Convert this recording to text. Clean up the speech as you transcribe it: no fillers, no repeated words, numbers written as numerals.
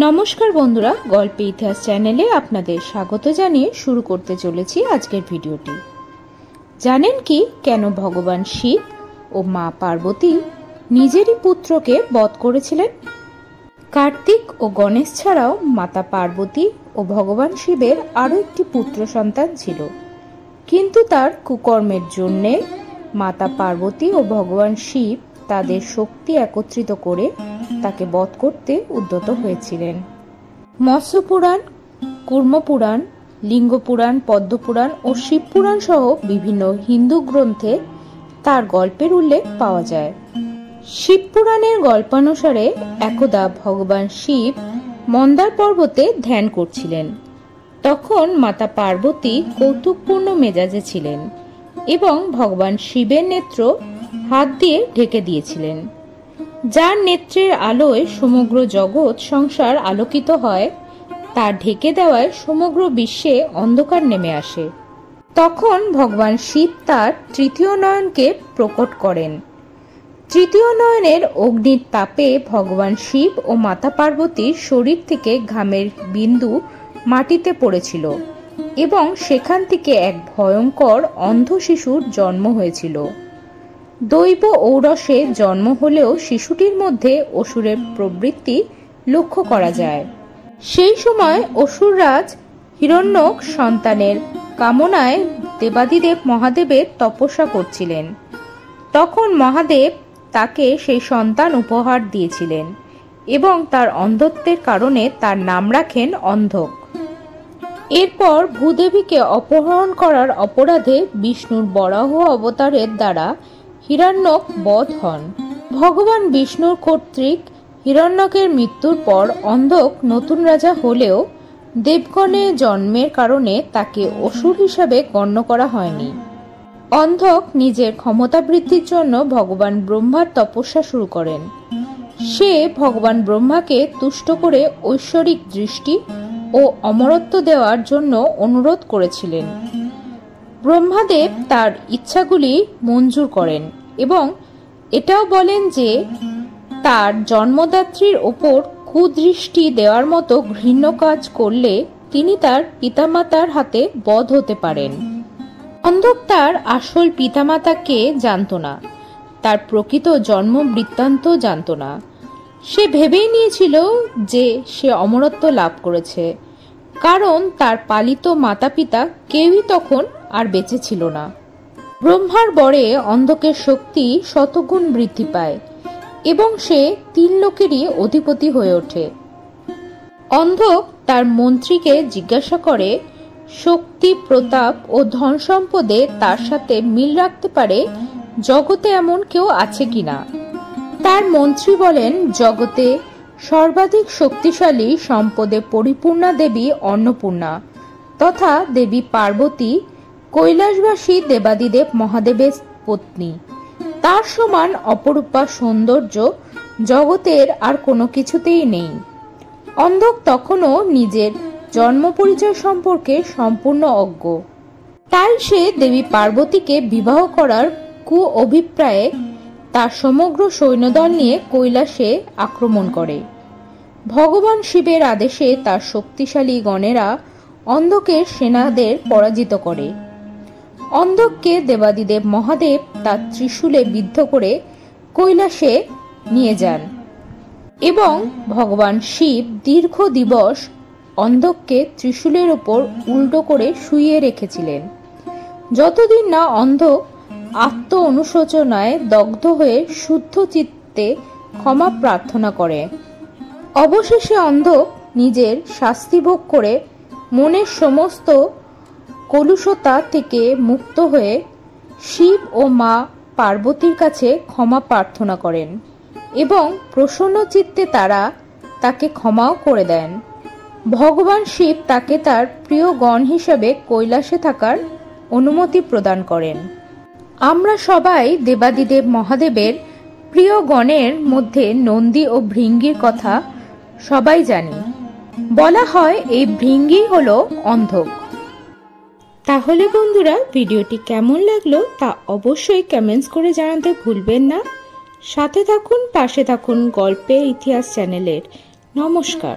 নমস্কার বন্ধুরা, গল্পে ইতিহাস চ্যানেলে আপনাদের স্বাগত জানিয়ে শুরু করতে চলেছি আজকের ভিডিওটি। জানেন কি কেন ভগবান শিব ও মা পার্বতী নিজেরই পুত্রকে বধ করেছিলেন? কার্তিক ও গণেশ ছাড়াও মাতা পার্বতী ও ভগবান শিবের আরও একটি পুত্র সন্তান ছিল, কিন্তু তার কুকর্মের জন্যে মাতা পার্বতী ও ভগবান শিব তাদের শক্তি একত্রিত করে তাকে বধ করতে উদ্যত হয়েছিলেন। মৎস্য পুরাণ, কুর্ম পুরাণ, লিঙ্গ পুরাণ, পদ্ম পুরাণ ও শিব পুরাণ সহ বিভিন্ন হিন্দু গ্রন্থে তার গল্পের উল্লেখ পাওয়া যায়। শিব পুরাণের গল্পানুসারে একদা ভগবান শিব মন্দার পর্বতে ধ্যান করছিলেন। তখন মাতা পার্বতী কৌতুকপূর্ণ মেজাজে ছিলেন এবং ভগবান শিবের নেত্র হাত দিয়ে ঢেকে দিয়েছিলেন। যার নেত্রের আলোয় সমগ্র জগৎ সংসার আলোকিত হয়, তা ঢেকে দেওয়ায় সমগ্র বিশ্বে অন্ধকার নেমে আসে। তখন ভগবান শিব তার তৃতীয় নয়নকে প্রকট করেন। তৃতীয় নয়নের অগ্নির তাপে ভগবান শিব ও মাতা পার্বতীর শরীর থেকে ঘামের বিন্দু মাটিতে পড়েছিল এবং সেখান থেকে এক ভয়ঙ্কর অন্ধ শিশুর জন্ম হয়েছিল। দৈব ঔরসে জন্ম হলেও শিশুটির মধ্যে অসুরের প্রবৃত্তি লক্ষ্য করা যায়। সেই সময় অসুররাজ হিরণ্যক সন্তানের কামনায় দেবাদিদেব মহাদেবের তপস্যা করছিলেন। তখন মহাদেব তাকে সেই সন্তান উপহার দিয়েছিলেন এবং তার অন্ধত্বের কারণে তার নাম রাখেন অন্ধক। এরপর ভূদেবীকে অপহরণ করার অপরাধে বিষ্ণুর বরাহ অবতারের দ্বারা হিরণ্যক বধ হন। ভগবান বিষ্ণুর কর্তৃক হিরণ্যকের মৃত্যুর পর অন্ধক নতুন রাজা হলেও দেবগণে জন্মের কারণে তাকে অসুর হিসাবে গণ্য করা হয়নি। অন্ধক নিজের ক্ষমতা বৃদ্ধির জন্য ভগবান ব্রহ্মার তপস্যা শুরু করেন। সে ভগবান ব্রহ্মাকে তুষ্ট করে ঐশ্বরিক দৃষ্টি ও অমরত্ব দেওয়ার জন্য অনুরোধ করেছিলেন। ব্রহ্মাদেব তার ইচ্ছাগুলি মঞ্জুর করেন এবং এটাও বলেন যে তার জন্মদাত্রীর ওপর কুদৃষ্টি দেওয়ার মতো ঘৃণ্য কাজ করলে তিনি তার পিতামাতার হাতে বধ হতে পারেন। অন্ধক তার আসল পিতামাতাকে জানত না, তার প্রকৃত জন্ম বৃত্তান্ত জানত না। সে ভেবেই নিয়েছিল যে সে অমরত্ব লাভ করেছে, কারণ তার পালিত মাতা পিতা কেউই তখন আর বেঁচে ছিল না। ব্রহ্মার বরে অন্ধকের শক্তি শতগুণ বৃদ্ধি পায় এবং সে 3 লোকেরই অধিপতি হয়ে ওঠে। অন্ধক তার মন্ত্রীকে জিজ্ঞাসা করে শক্তি, প্রতাপ ও ধন সম্পদে তার সাথে মিল রাখতে পারে জগতে এমন কেউ আছে কিনা। তার মন্ত্রী বলেন, জগতে সর্বাধিক শক্তিশালী সম্পদে পরিপূর্ণা দেবী অন্নপূর্ণা তথা দেবী পার্বতী কৈলাসবাসী দেবাদিদেব মহাদেবের পত্নী। তার সমান অপরূপা সৌন্দর্য জগতের আর কোনো কিছুতেই নেই। অন্ধক তখনও নিজের জন্ম পরিচয় সম্পর্কে সম্পূর্ণ অজ্ঞ। তাই সে দেবী পার্বতীকে বিবাহ করার অভিপ্রায়ে তার সমগ্র সৈন্যদল নিয়ে কৈলাসে আক্রমণ করে। ভগবান শিবের আদেশে তার শক্তিশালী গণেরা অন্ধকের সেনাদের পরাজিত করে। অন্ধককে দেবাদিদেব মহাদেব তার ত্রিশূলে বিদ্ধ করে কৈলাসে নিয়ে যান এবং ভগবান শিব দীর্ঘ দিবস অন্ধককে ত্রিশূলের উপর উল্টো করে শুইয়ে রেখেছিলেন, যতদিন না অন্ধক আত্ম অনুশোচনায় দগ্ধ হয়ে শুদ্ধ চিত্তে ক্ষমা প্রার্থনা করে। অবশেষে অন্ধক নিজের শাস্তি ভোগ করে মনের সমস্ত কলুষতা থেকে মুক্ত হয়ে শিব ও মা পার্বতীর কাছে ক্ষমা প্রার্থনা করেন এবং প্রসন্ন চিত্তে তারা তাকে ক্ষমাও করে দেন। ভগবান শিব তাকে তার প্রিয় গণ হিসেবে কৈলাসে থাকার অনুমতি প্রদান করেন। আমরা সবাই দেবাদিদেব মহাদেবের প্রিয় গণের মধ্যে নন্দী ও ভৃঙ্গির কথা সবাই জানি। বলা হয় এই ভৃঙ্গি হলো অন্ধক। তাহলে বন্ধুরা, ভিডিওটি কেমন লাগলো তা অবশ্যই কমেন্টস করে জানাতে ভুলবেন না। সাথে থাকুন, পাশে থাকুন গল্পের ইতিহাস চ্যানেলের। নমস্কার।